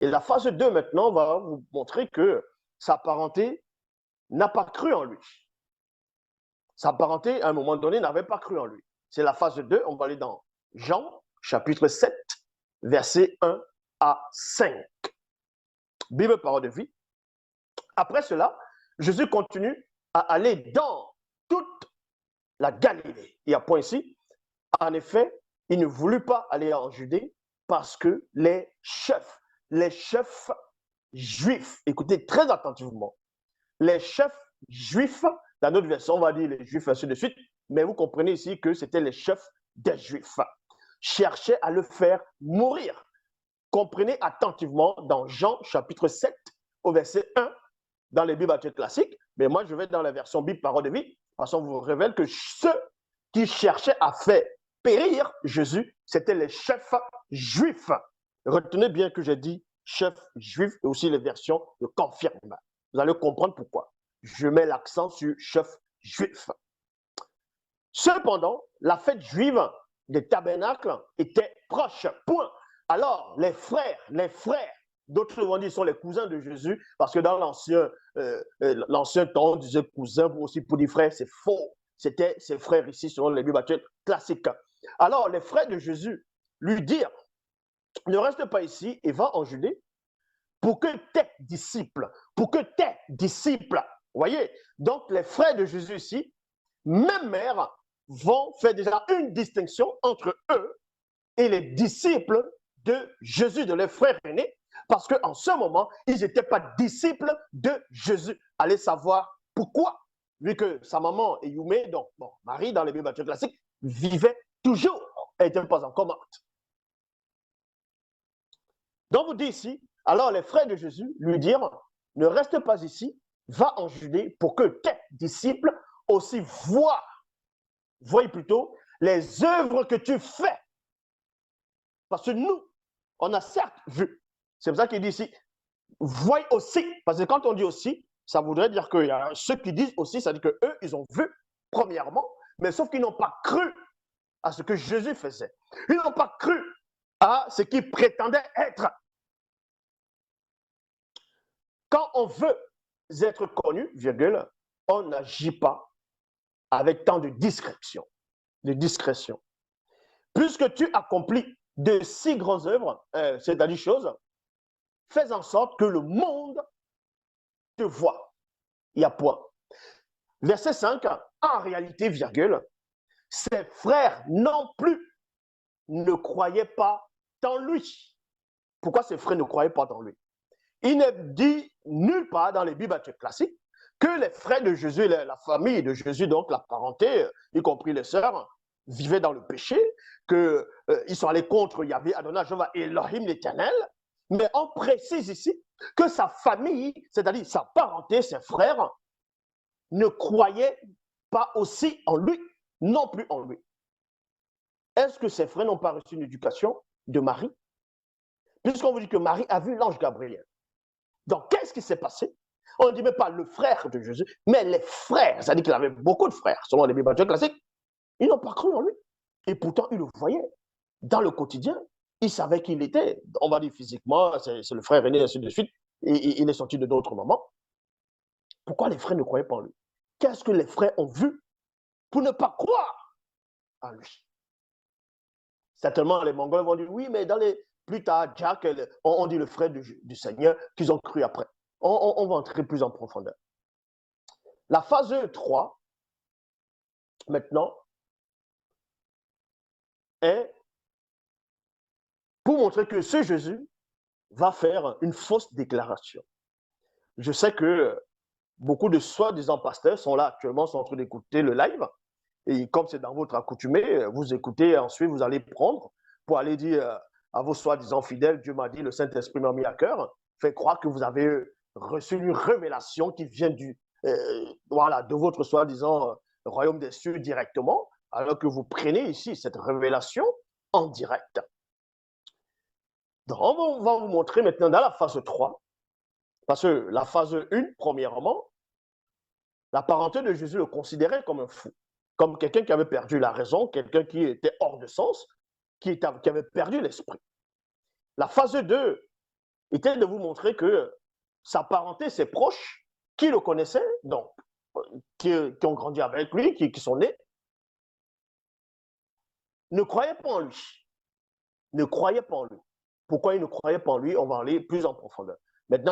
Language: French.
Et la phase 2, maintenant, va vous montrer que sa parenté n'a pas cru en lui. Sa parenté, à un moment donné, n'avait pas cru en lui. C'est la phase 2, on va aller dans Jean, chapitre 7, versets 1 à 5. Bible parole de vie. Après cela, Jésus continue à aller dans toute la Galilée. Il y a point ici. En effet, il ne voulut pas aller en Judée parce que les chefs juifs, écoutez très attentivement, les chefs juifs, dans notre version, on va dire les juifs, ainsi de suite, mais vous comprenez ici que c'était les chefs des juifs, cherchaient à le faire mourir. Comprenez attentivement dans Jean chapitre 7 au verset 1 dans les Bibles classiques, mais moi je vais dans la version Bible parole de vie, parce qu'on vous révèle que ceux qui cherchaient à faire périr Jésus, c'était les chefs juifs. Retenez bien que j'ai dit chefs juifs et aussi les versions le confirment. Vous allez comprendre pourquoi. Je mets l'accent sur chef juif. Cependant, la fête juive des tabernacles était proche. Point. Alors, les frères, d'autres vont dire sont les cousins de Jésus, parce que dans l'ancien temps, on disait cousin aussi pour dire frère, c'est faux. C'était ses frères ici, selon les Bibles classiques. Alors, les frères de Jésus lui dirent, ne reste pas ici et va en Judée pour que tes disciples, voyez, donc les frères de Jésus ici, même mère, vont faire déjà une distinction entre eux et les disciples de Jésus, de leurs frères aînés, parce qu'en ce moment, ils n'étaient pas disciples de Jésus. Allez savoir pourquoi, vu que sa maman Eyoumé, donc bon, Marie, dans les Bibles classiques, vivait toujours, elle n'était pas encore morte. Donc vous dites ici, alors les frères de Jésus lui dirent, ne reste pas ici, va en Judée pour que tes disciples aussi voient plutôt les œuvres que tu fais. Parce que nous, on a certes vu. C'est pour ça qu'il dit ici, voyez aussi. Parce que quand on dit aussi, ça voudrait dire qu'il y a ceux qui disent aussi, ça veut dire qu'eux, ils ont vu, premièrement, mais sauf qu'ils n'ont pas cru à ce que Jésus faisait. Ils n'ont pas cru à ce qu'il prétendait être. Quand on veut être connu, virgule, on n'agit pas avec tant de discrétion. Puisque tu accomplis de si grandes œuvres, c'est-à-dire choses, fais en sorte que le monde te voie. Il y a point. Verset 5, en réalité, virgule, ses frères non plus ne croyaient pas en lui. Pourquoi ses frères ne croyaient pas en lui? Il n'est dit nulle part dans les Bibles classiques que les frères de Jésus, la famille de Jésus, donc la parenté, y compris les sœurs, vivaient dans le péché, qu'ils sont allés contre Yahvé, Adonai, Jéhovah, Elohim l'Éternel. Mais on précise ici que sa famille, c'est-à-dire sa parenté, ses frères, ne croyaient pas aussi en lui, non plus en lui. Est-ce que ses frères n'ont pas reçu une éducation de Marie? Puisqu'on vous dit que Marie a vu l'ange Gabriel. Donc, qu'est-ce qui s'est passé? On ne dit même pas le frère de Jésus, mais les frères. C'est-à-dire qu'il avait beaucoup de frères, selon les Bibles classiques. Ils n'ont pas cru en lui. Et pourtant, ils le voyaient. Dans le quotidien, ils savaient qui il était. On va dire physiquement, c'est le frère aîné, ainsi de suite. Et il est sorti de d'autres moments. Pourquoi les frères ne croyaient pas en lui? Qu'est-ce que les frères ont vu pour ne pas croire en lui? Certainement, les Mongols vont dire, oui, mais plus tard, Jack, on dit le frère du Seigneur, qu'ils ont cru après. On va entrer plus en profondeur. La phase 3, maintenant, est pour montrer que ce Jésus va faire une fausse déclaration. Je sais que beaucoup de soi-disant pasteurs sont là actuellement, sont en train d'écouter le live. Et comme c'est dans votre accoutumé, vous écoutez, ensuite vous allez prendre pour aller dire à vos soi-disant fidèles, Dieu m'a dit, le Saint-Esprit m'a mis à cœur, fait croire que vous avez reçu une révélation qui vient de votre soi-disant royaume des cieux directement, alors que vous prenez ici cette révélation en direct. Donc, on va vous montrer maintenant dans la phase 3, parce que la phase 1, premièrement, la parenté de Jésus le considérait comme un fou, comme quelqu'un qui avait perdu la raison, quelqu'un qui était hors de sens, qui avait perdu l'esprit. La phase 2 était de vous montrer que sa parenté, ses proches, qui le connaissaient, donc, qui ont grandi avec lui, qui sont nés, ne croyaient pas en lui. Ne croyaient pas en lui. Pourquoi ils ne croyaient pas en lui? On va aller plus en profondeur. Maintenant,